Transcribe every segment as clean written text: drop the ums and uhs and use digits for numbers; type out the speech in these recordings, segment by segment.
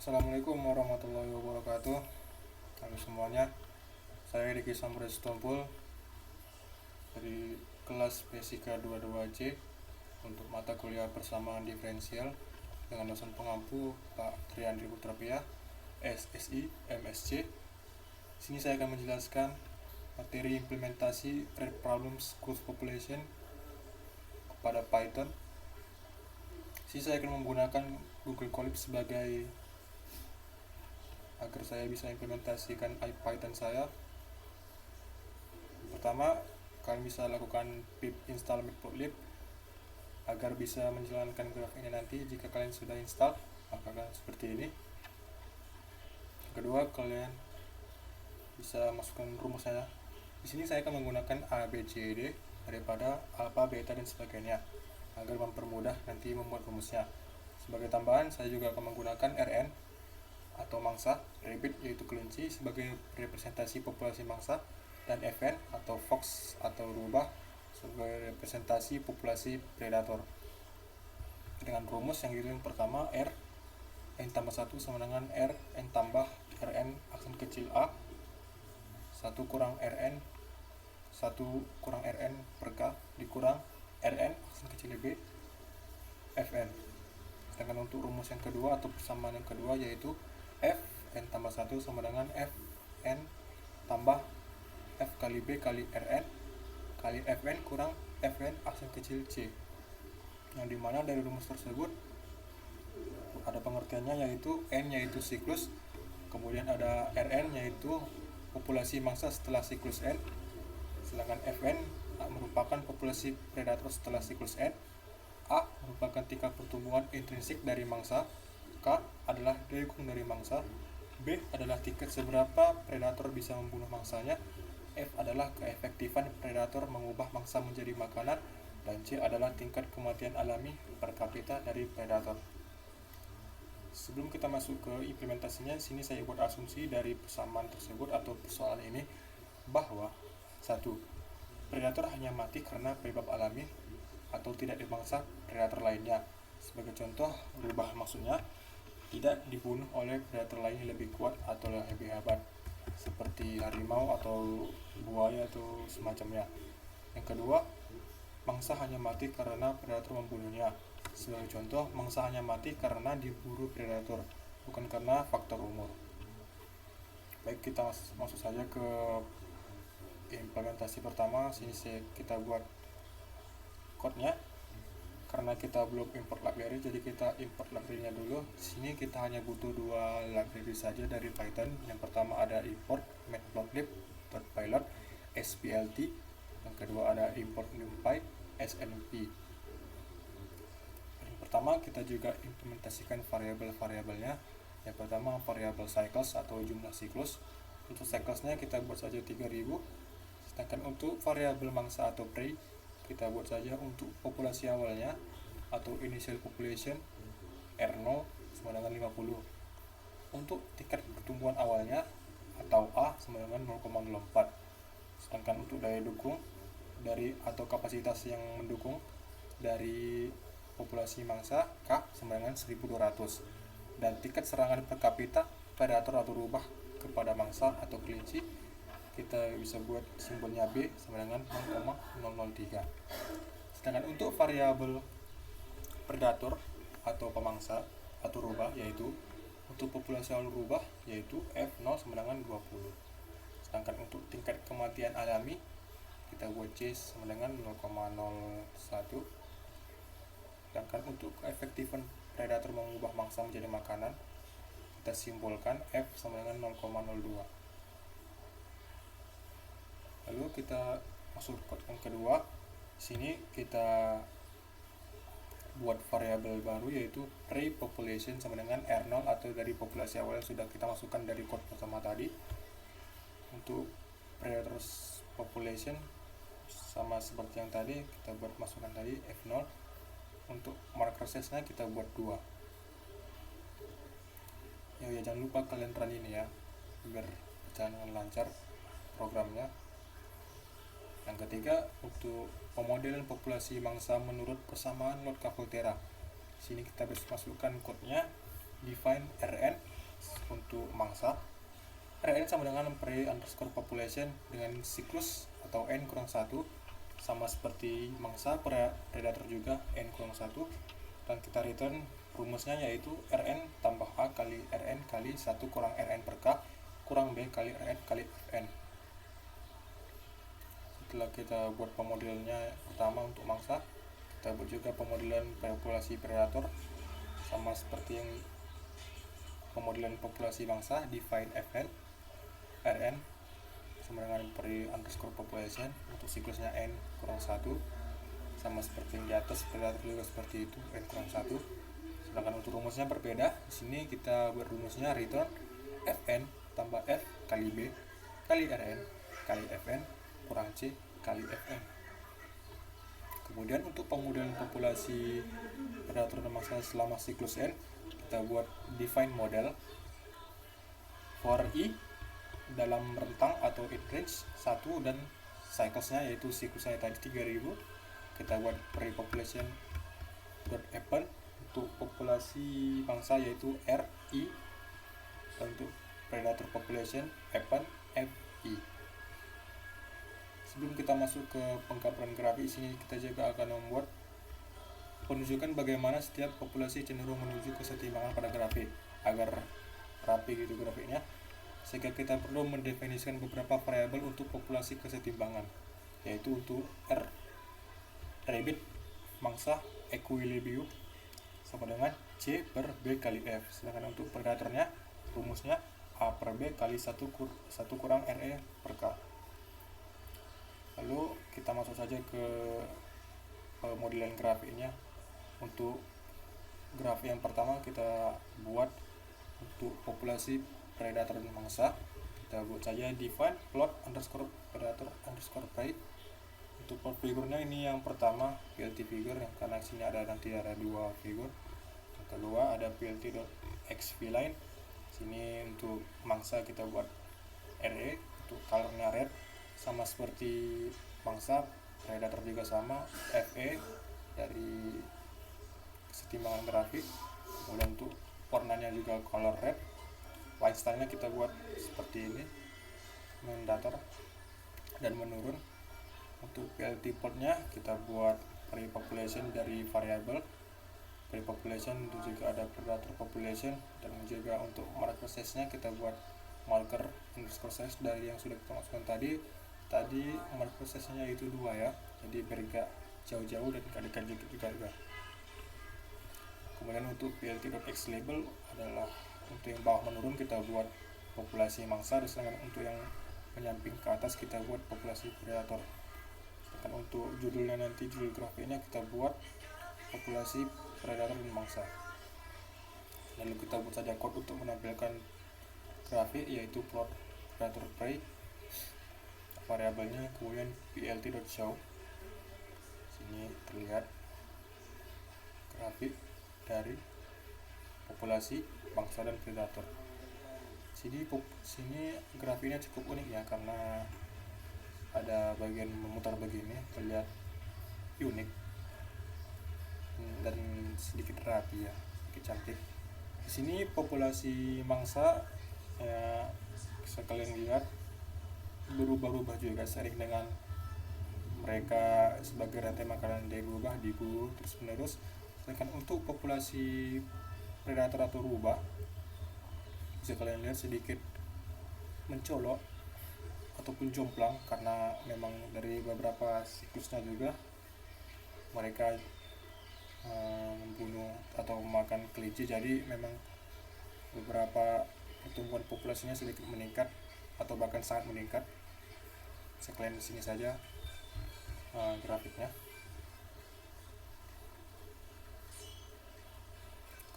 Assalamualaikum warahmatullahi wabarakatuh. Halo semuanya, saya Riki Samres Tompul dari kelas Fisika 22C untuk mata kuliah persamaan diferensial dengan dosen pengampu Pak Triandri Putrapia, SSI, MSc. Sini saya akan menjelaskan materi implementasi Red Problems Growth Population kepada Python. Sini saya akan menggunakan Google Colab sebagai agar saya bisa implementasikan Python saya. Pertama, kalian bisa lakukan pip install matplotlib agar bisa menjalankan graf ini nanti. Jika kalian sudah install, maka akan seperti ini. Kedua, kalian bisa masukkan rumusnya. Di sini saya akan menggunakan A, B, C, D daripada alpha, beta, dan sebagainya agar mempermudah nanti membuat rumusnya. Sebagai tambahan, saya juga akan menggunakan Rn atau mangsa, rabbit yaitu kelinci sebagai representasi populasi mangsa, dan Fn atau fox atau rubah sebagai representasi populasi predator. Dengan rumus yang itu yang pertama, R n tambah 1 sama dengan R n tambah Rn aksen kecil a 1 kurang Rn 1 kurang Rn per K dikurang Rn aksen kecil b Fn. Sedangkan untuk rumus yang kedua atau persamaan yang kedua yaitu F n tambah 1 sama dengan F n tambah F kali B kali Rn kali Fn kurang Fn aksen kecil C, yang dimana dari rumus tersebut ada pengertiannya yaitu N yaitu siklus, kemudian ada Rn yaitu populasi mangsa setelah siklus N, sedangkan Fn merupakan populasi predator setelah siklus N, A merupakan tingkat pertumbuhan intrinsik dari mangsa, K adalah daya dukung dari mangsa, B adalah tingkat seberapa predator bisa membunuh mangsanya, F adalah keefektifan predator mengubah mangsa menjadi makanan, dan C adalah tingkat kematian alami per kapita dari predator. Sebelum kita masuk ke implementasinya, sini saya buat asumsi dari persamaan tersebut atau persoalan ini bahwa 1. Predator hanya mati karena penyebab alami atau tidak dimangsa predator lainnya. Sebagai contoh, rubah maksudnya tidak dibunuh oleh predator lain yang lebih kuat atau lebih hebat seperti harimau atau buaya atau semacamnya. Yang kedua, mangsa hanya mati karena predator membunuhnya. Sebagai contoh, mangsa hanya mati karena diburu predator, bukan karena faktor umur. Baik, kita masuk saja ke implementasi pertama. Sini kita buat code-nya. Karena kita belum import library, jadi kita import library-nya dulu. Di sini kita hanya butuh dua library saja dari Python. Yang pertama ada import matplotlib.pylon splt. Yang kedua ada import numpy snp. Yang pertama kita juga implementasikan variabel-variabelnya. Yang pertama variabel cycles atau jumlah siklus. Untuk cyclesnya kita buat saja 3000. Sedangkan untuk variabel mangsa atau prey kita buat saja untuk populasi awalnya atau initial population R0 sama dengan 50. Untuk tingkat pertumbuhan awalnya atau A sama dengan 0,04. Sedangkan untuk daya dukung dari atau kapasitas yang mendukung dari populasi mangsa K sama dengan 1200. Dan tingkat serangan per kapita predator atau rubah kepada mangsa atau kelinci kita bisa buat simbolnya B sama dengan 0,003. Sedangkan untuk variabel predator atau pemangsa atau rubah yaitu untuk populasi awal rubah yaitu F0 sama dengan 20. Sedangkan untuk tingkat kematian alami kita buat C sama dengan 0,01. Sedangkan untuk keefektifan predator mengubah mangsa menjadi makanan kita simbolkan F sama dengan 0,02. Lalu kita masuk code yang kedua. Sini kita buat variabel baru yaitu prey population sama dengan R0 atau dari populasi awal yang sudah kita masukkan dari code pertama tadi. Untuk predator population sama seperti yang tadi kita buat masukkan tadi F0. Untuk marker size-nya kita buat 2. Ya, jangan lupa kalian run ini ya biar berjalan dengan lancar programnya. Yang ketiga, untuk pemodelan populasi mangsa menurut persamaan Lord Cavolterra. Sini kita bisa masukkan code-nya, define Rn untuk mangsa, Rn sama dengan prey underscore population dengan siklus atau n kurang 1, sama seperti mangsa predator juga n kurang 1, dan kita return rumusnya yaitu Rn tambah A kali Rn kali 1 kurang Rn per K kurang B kali Rn kali Fn. Setelah kita buat pemodelannya pertama untuk mangsa, kita buat juga pemodelan populasi predator sama seperti yang pemodelan populasi mangsa. Define Fn Rn sama dengan prey underscore population untuk siklusnya n kurang 1, sama seperti yang di atas predator juga seperti itu, n kurang 1. Sedangkan untuk rumusnya berbeda. Di sini kita buat rumusnya return Fn tambah F kali B kali Rn kali Fn kurang C kali Fn. Kemudian untuk pemodelan populasi predator dan mangsa selama siklus n, kita buat define model for I dalam rentang atau in range 1 dan cyclesnya yaitu siklusnya tadi 3000. Kita buat pre-population dot happen untuk populasi mangsa yaitu RI, dan untuk predator population happen FI. Sebelum kita masuk ke penggambaran grafik, sini kita juga akan membuat penunjukan bagaimana setiap populasi cenderung menuju kesetimbangan pada grafik agar rapi gitu grafiknya, sehingga kita perlu mendefinisikan beberapa variabel untuk populasi kesetimbangan, yaitu untuk R rabbit mangsa equilibrium sama dengan C per B kali F. Sedangkan untuk predatornya rumusnya A per B kali 1 kurang RE per K. Lalu kita masuk saja ke modelan grafiknya. Untuk grafik yang pertama kita buat untuk populasi predator dan mangsa. Kita buat saja define plot underscore predator underscore prey. Untuk plot figurnya ini yang pertama PLT figure, yang karena sini nanti ada dua figur. Yang kedua ada PLT.xv line. Sini untuk mangsa kita buat RE, untuk colornya red sama seperti mangsa, predator juga sama FE dari kesetimbangan grafik. Kemudian untuk warnanya juga color red. Line style-nya kita buat seperti ini, mendatar dan menurun. Untuk PLT plot-nya kita buat pre-population dari variabel pre-population, itu juga ada predator population, dan juga untuk marker size-nya kita buat marker underscore size dari yang sudah kita masukkan tadi marker size-nya itu 2 ya, jadi bergerak jauh-jauh dan dekat-dekat juga. Kemudian untuk PLT.x label adalah untuk yang bawah menurun kita buat populasi mangsa, dan untuk yang menyamping ke atas kita buat populasi predator. Dan untuk judulnya nanti, judul grafiknya kita buat populasi predator dan mangsa. Lalu kita buat saja code untuk menampilkan grafik, yaitu plot predator prey, variabelnya kemudian plt.show. Sini terlihat grafik dari populasi mangsa dan predator. Sini grafiknya cukup unik ya, karena ada bagian memutar begini, terlihat unik dan sedikit rapi ya, sedikit cantik. Di sini populasi mangsa ya, bisa kalian lihat berubah-ubah juga seiring dengan mereka sebagai rantai makanan dia digulung terus menerus. Sedangkan untuk populasi predator atau rubah bisa kalian lihat sedikit mencolok ataupun jomplang, karena memang dari beberapa siklusnya juga mereka membunuh atau memakan kelinci, jadi memang beberapa pertumbuhan populasinya sedikit meningkat atau bahkan sangat meningkat. Sekalian di sini saja grafiknya.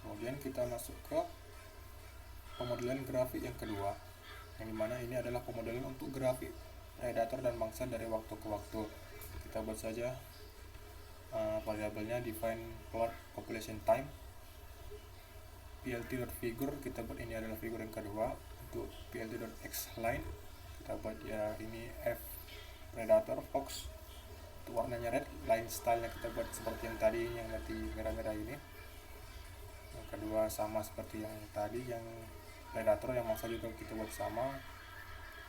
Kemudian kita masuk ke pemodelan grafik yang kedua, yang dimana ini adalah pemodelan untuk grafik predator dan mangsa dari waktu ke waktu. Kita buat saja variabelnya define plot population time. plt.figure kita buat ini adalah figur yang kedua. Untuk plt.x line kita buat ya ini f predator fox. Untuk warnanya red, line style-nya kita buat seperti yang tadi, yang nanti merah-merah ini. Yang kedua sama seperti yang tadi, yang predator yang mangsa juga kita buat sama,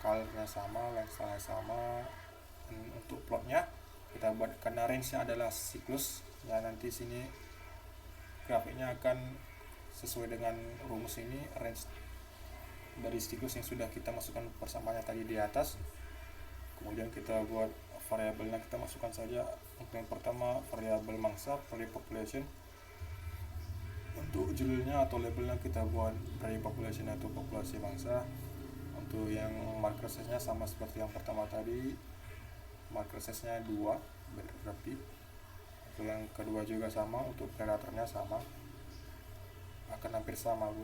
colornya sama, lensa sama. Untuk plotnya kita buat, karena range-nya adalah siklus ya, nanti sini grafiknya akan sesuai dengan rumus ini, range dari siklus yang sudah kita masukkan persamaannya tadi di atas. Kemudian kita buat variabelnya, kita masukkan saja. Untuk yang pertama variabel mangsa, population. Untuk judulnya atau labelnya kita buat population atau populasi mangsa. Untuk yang marker size-nya sama seperti yang pertama tadi, marker size-nya 2 berarti. Untuk yang kedua juga sama, untuk predatornya sama, akan hampir sama Bu,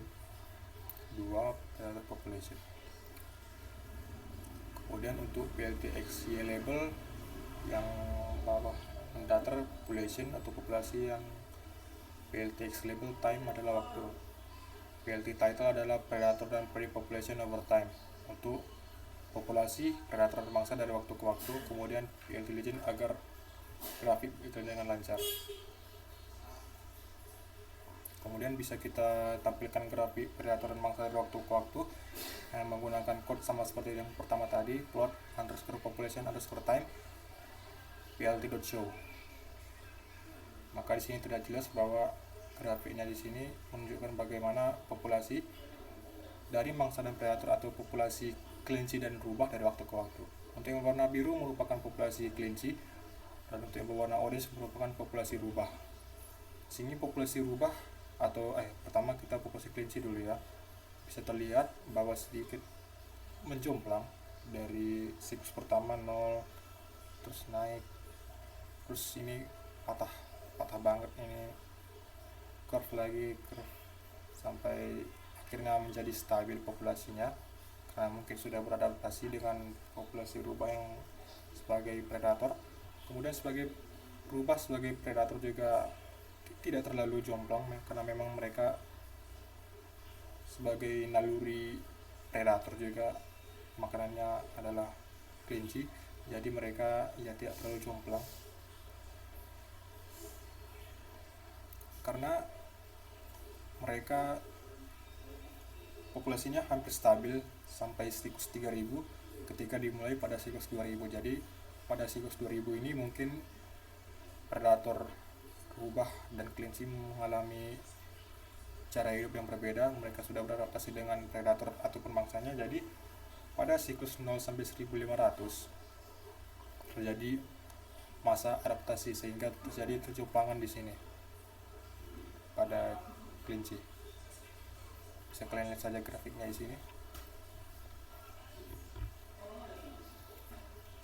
2 predator population. Kemudian untuk PLTXY label yang bawah, data population atau populasi, yang PLTX label time adalah waktu, PLT title adalah predator dan population over time. Untuk populasi predator dan mangsa dari waktu ke waktu. Kemudian PLT legend agar grafik itu dengan lancar. Kemudian bisa kita tampilkan grafik predator dan mangsa dari waktu ke waktu menggunakan code sama seperti yang pertama tadi, plot underscore population underscore time plt.show. Maka di sini tidak jelas bahwa grafiknya di sini menunjukkan bagaimana populasi dari mangsa dan predator atau populasi kelinci dan rubah dari waktu ke waktu. Untuk yang berwarna biru merupakan populasi kelinci, dan untuk yang berwarna orange merupakan populasi rubah. Sini populasi rubah atau pertama kita populasi kelinci dulu ya. Bisa terlihat bahwa sedikit menjomplang dari siklus pertama 0, terus naik, terus ini patah banget, ini curve lagi, sampai akhirnya menjadi stabil populasinya karena mungkin sudah beradaptasi dengan populasi rubah yang sebagai predator. Kemudian sebagai rubah sebagai predator juga tidak terlalu jomplang karena memang mereka sebagai naluri predator juga makanannya adalah kelinci, jadi mereka ya tidak terlalu jomplang karena mereka populasinya hampir stabil sampai siklus 3000 ketika dimulai pada siklus 2000. Jadi pada siklus 2000 ini mungkin predator rubah dan kelinci mengalami cara hidup yang berbeda, mereka sudah beradaptasi dengan predator ataupun mangsanya. Jadi pada siklus 0 sampai 1500 terjadi masa adaptasi sehingga terjadi kejomplangan di sini pada kelinci. Bisa kalian lihat saja grafiknya di sini.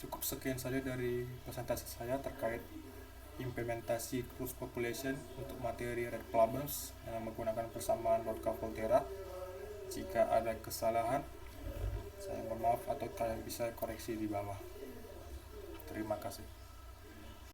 Cukup sekian saja dari presentasi saya terkait implementasi cross population untuk materi red problems menggunakan persamaan Lotka-Volterra. Jika ada kesalahan, saya mohon maaf atau kalian bisa koreksi di bawah. Terima kasih.